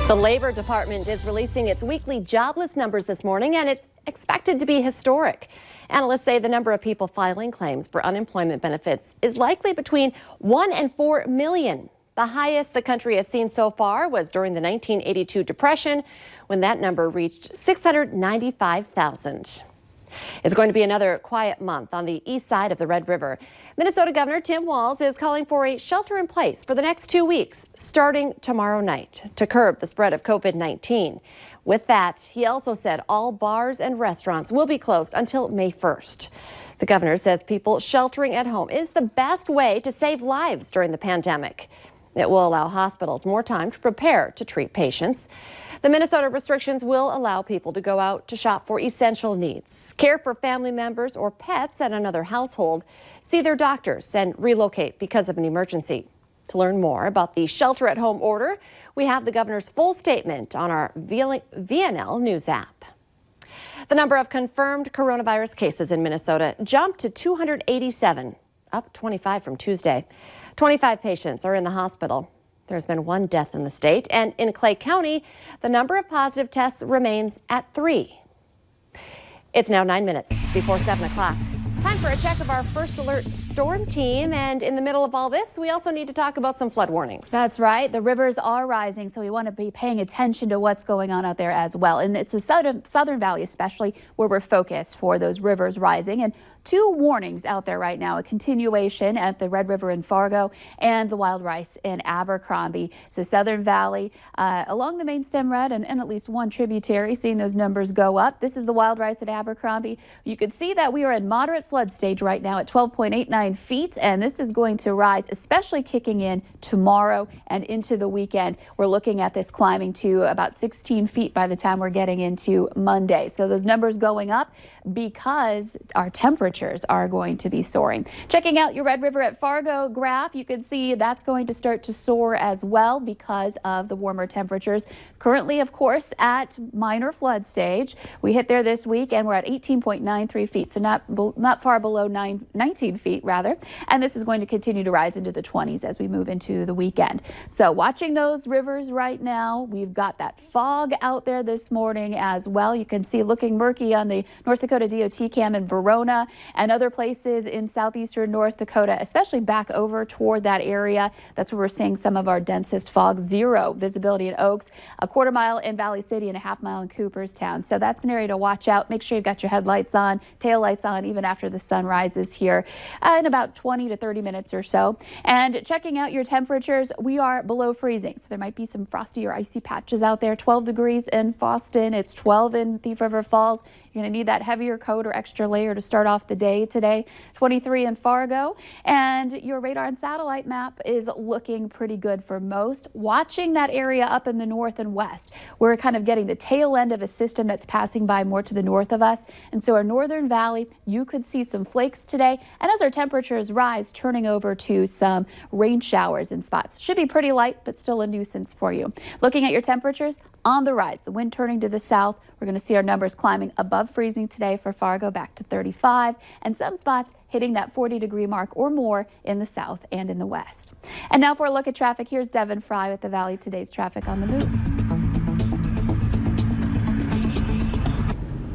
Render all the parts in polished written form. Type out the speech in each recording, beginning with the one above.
The Labor Department is releasing its weekly jobless numbers this morning, and it's expected to be historic. Analysts say the number of people filing claims for unemployment benefits is likely between 1 and 4 million. The highest the country has seen so far was during the 1982 Depression, when that number reached 695,000. It's going to be another quiet month on the east side of the Red River. Minnesota Governor Tim Walz is calling for a shelter-in-place for the next 2 weeks, starting tomorrow night, to curb the spread of COVID-19. With that, he also said all bars and restaurants will be closed until May 1st. The governor says people sheltering at home is the best way to save lives during the pandemic. It will allow hospitals more time to prepare to treat patients. The Minnesota restrictions will allow people to go out to shop for essential needs, care for family members or pets at another household, see their doctors, and relocate because of an emergency. To learn more about the shelter-at-home order, we have the governor's full statement on our VNL News app. The number of confirmed coronavirus cases in Minnesota jumped to 287, up 25 from Tuesday. 25 patients are in the hospital. There's been 1 death in the state, and in Clay County, the number of positive tests remains at 3. It's now 9 minutes before 7 o'clock. Time for a check of our first alert storm team, and in the middle of all this, we also need to talk about some flood warnings. That's right. The rivers are rising, so we want to be paying attention to what's going on out there as well. And it's the Southern Valley especially where we're focused for those rivers rising. And 2 warnings out there right now, a continuation at the Red River in Fargo and the Wild Rice in Abercrombie. So Southern Valley along the main stem red and at least 1 tributary, seeing those numbers go up. This is the Wild Rice at Abercrombie. You can see that we are in moderate flood stage right now at 12.89 feet, and this is going to rise, especially kicking in tomorrow and into the weekend. We're looking at this climbing to about 16 feet by the time we're getting into Monday. So those numbers going up because our temperatures are going to be soaring. Checking out your Red River at Fargo graph, you can see that's going to start to soar as well because of the warmer temperatures. Currently, of course, at minor flood stage. We hit there this week and we're at 18.93 feet, so not far below 19 feet rather. And this is going to continue to rise into the 20s as we move into the weekend. So watching those rivers right now, we've got that fog out there this morning as well. You can see looking murky on the North Dakota DOT cam in Verona and other places in southeastern North Dakota, especially back over toward that area. That's where we're seeing some of our densest fog. 0 visibility in Oaks, a 1/4 mile in Valley City, and a 1/2 mile in Cooperstown. So that's an area to watch out. Make sure you've got your headlights on, tail lights on, even after the sun rises here in about 20 to 30 minutes or so. And checking out your temperatures, we are below freezing. So there might be some frosty or icy patches out there. 12 degrees in Boston. It's 12 in Thief River Falls. You're going to need that heavier coat or extra layer to start off the day today. 23 in Fargo. And your radar and satellite map is looking pretty good for most. Watching that area up in the north and west. We're kind of getting the tail end of a system that's passing by more to the north of us. And so our northern valley, you could see some flakes today. And as our temperatures rise, turning over to some rain showers in spots. Should be pretty light, but still a nuisance for you. Looking at your temperatures on the rise, the wind turning to the south. We're going to see our numbers climbing above freezing today for Fargo, back to 35, and some spots hitting that 40-degree mark or more in the south and in the west. And now for a look at traffic, here's Devin Fry with the Valley Today's Traffic on the Move.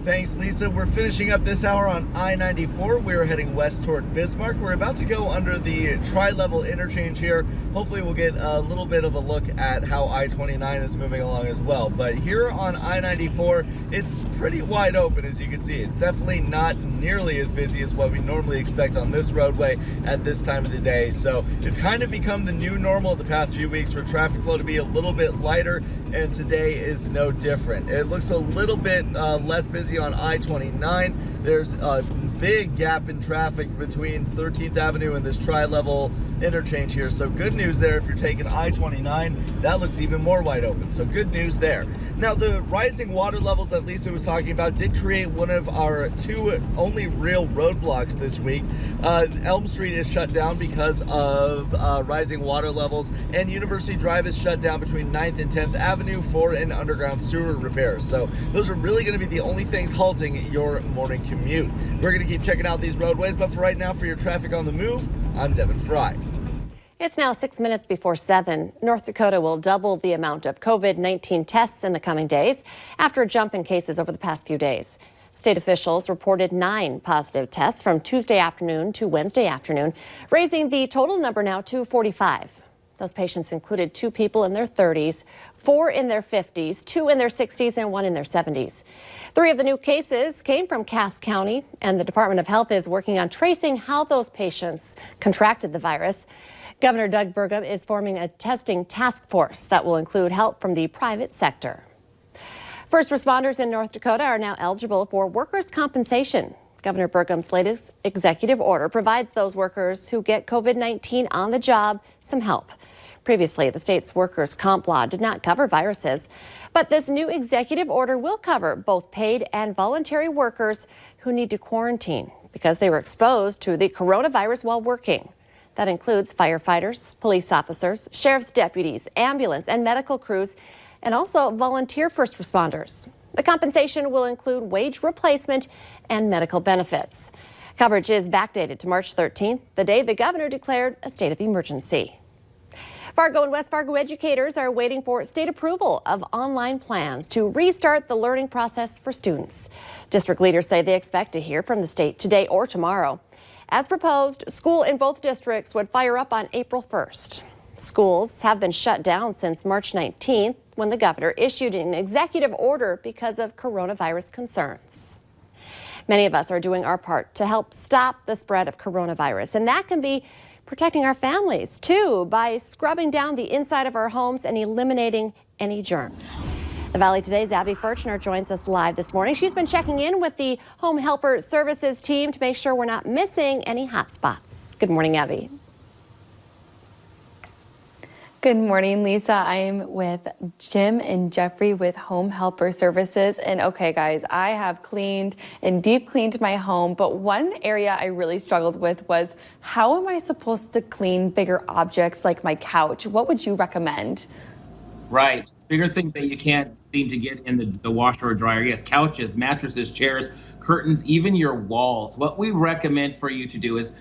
Thanks, Lisa. We're finishing up this hour on I-94. We're heading west toward Bismarck. We're about to go under the tri-level interchange here. Hopefully we'll get a little bit of a look at how I-29 is moving along as well. But here on I-94, it's pretty wide open, as you can see. It's definitely not nearly as busy as what we normally expect on this roadway at this time of the day. So it's kind of become the new normal the past few weeks for traffic flow to be a little bit lighter, and today is no different. It looks a little bit less busy on I-29. There's a big gap in traffic between 13th Avenue and this tri-level interchange here. So good news there. If you're taking I-29, that looks even more wide open. So good news there. Now, the rising water levels that Lisa was talking about did create one of our 2 only real roadblocks this week. Elm Street is shut down because of rising water levels, and University Drive is shut down between 9th and 10th Avenue for an underground sewer repair. So those are really going to be the only things halting your morning commute. We're going to keep checking out these roadways, but for right now, for your traffic on the move, I'm Devin Fry. It's now 6 minutes before 7. North Dakota will double the amount of COVID-19 tests in the coming days after a jump in cases over the past few days. State officials reported 9 positive tests from Tuesday afternoon to Wednesday afternoon, raising the total number now to 45. Those patients included 2 people in their 30s, 4 in their 50s, 2 in their 60s, and 1 in their 70s. 3 of the new cases came from Cass County, and the Department of Health is working on tracing how those patients contracted the virus. Governor Doug Burgum is forming a testing task force that will include help from the private sector. First responders in North Dakota are now eligible for workers' compensation. Governor Burgum's latest executive order provides those workers who get COVID-19 on the job some help. Previously, the state's workers' comp law did not cover viruses, but this new executive order will cover both paid and voluntary workers who need to quarantine because they were exposed to the coronavirus while working. That includes firefighters, police officers, sheriff's deputies, ambulance and medical crews, and also volunteer first responders. The compensation will include wage replacement and medical benefits. Coverage is backdated to March 13th, the day the governor declared a state of emergency. Fargo and West Fargo educators are waiting for state approval of online plans to restart the learning process for students. District leaders say they expect to hear from the state today or tomorrow. As proposed, school in both districts would fire up on April 1st. Schools have been shut down since March 19th when the governor issued an executive order because of coronavirus concerns. Many of us are doing our part to help stop the spread of coronavirus, and that can be protecting our families too by scrubbing down the inside of our homes and eliminating any germs. The Valley Today's Abby Furchner joins us live this morning. She's been checking in with the Home Helper Services team to make sure we're not missing any hot spots. Good morning, Abby. Good morning, Lisa. I'm with Jim and Jeffrey with Home Helper Services. And okay, guys, I have cleaned and deep cleaned my home, but one area I really struggled with was how am I supposed to clean bigger objects like my couch? What would you recommend? Right. Bigger things that you can't seem to get in the washer or dryer. Yes, couches, mattresses, chairs, curtains, even your walls. What we recommend for you to do is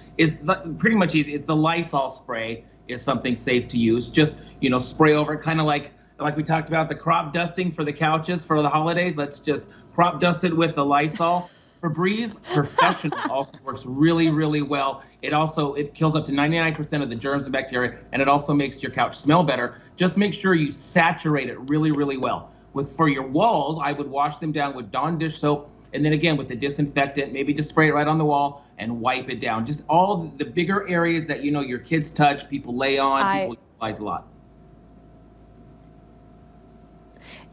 pretty much easy. It's the Lysol spray is something safe to use. Just, spray over it, kind of like we talked about the crop dusting for the couches for the holidays. Let's just crop dust it with the Lysol. Febreze Professional also works really, really well. It kills up to 99% of the germs and bacteria, and it also makes your couch smell better. Just make sure you saturate it really, really well. For your walls, I would wash them down with Dawn dish soap, and then again with the disinfectant, maybe just spray it right on the wall and wipe it down. Just all the bigger areas that your kids touch, people lay on, people utilize a lot.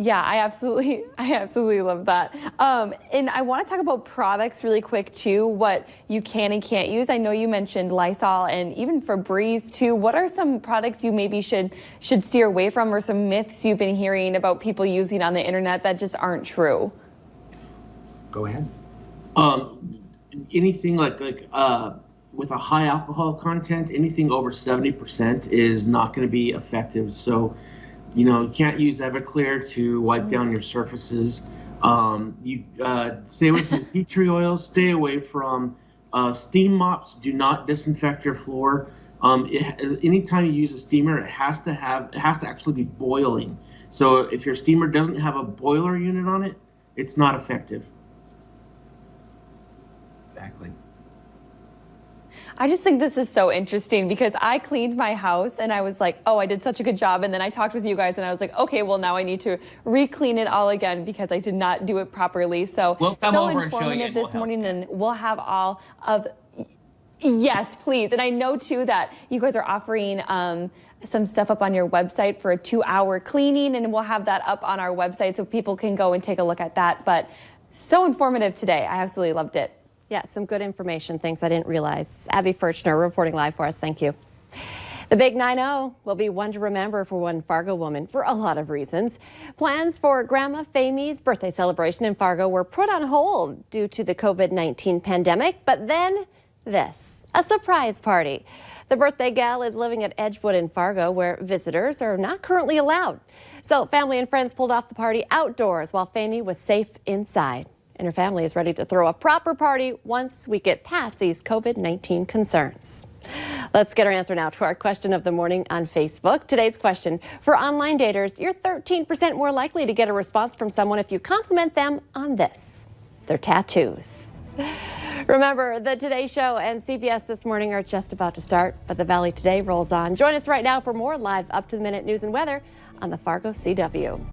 Yeah, I absolutely love that. And I want to talk about products really quick too, what you can and can't use. I know you mentioned Lysol and even Febreze too. What are some products you maybe should steer away from, or some myths you've been hearing about people using on the internet that just aren't true? Go ahead. Anything like with a high alcohol content, anything over 70% is not going to be effective. So, you can't use Everclear to wipe down your surfaces. You stay away from tea tree oils. Stay away from steam mops. Do not disinfect your floor. Anytime you use a steamer, it has to actually be boiling. So if your steamer doesn't have a boiler unit on it, it's not effective. Exactly. I just think this is so interesting because I cleaned my house and I was like, oh, I did such a good job. And then I talked with you guys and I was like, okay, well, now I need to re-clean it all again because I did not do it properly. So, we'll come so over and show you informative this morning, and we'll have all of, yes, please. And I know too that you guys are offering some stuff up on your website for a 2-hour cleaning, and we'll have that up on our website so people can go and take a look at that. But so informative today. I absolutely loved it. Yeah, some good information, things I didn't realize. Abby Furchner reporting live for us. Thank you. The big 9-0 will be one to remember for one Fargo woman for a lot of reasons. Plans for Grandma Famy's birthday celebration in Fargo were put on hold due to the COVID-19 pandemic, but then this, a surprise party. The birthday gal is living at Edgewood in Fargo, where visitors are not currently allowed. So family and friends pulled off the party outdoors while Famy was safe inside. And her family is ready to throw a proper party once we get past these COVID-19 concerns. Let's get our answer now to our question of the morning on Facebook. Today's question: for online daters, you're 13% more likely to get a response from someone if you compliment them on this, their tattoos. Remember, the Today Show and CBS This Morning are just about to start, but the Valley Today rolls on. Join us right now for more live up-to-the-minute news and weather on the Fargo CW.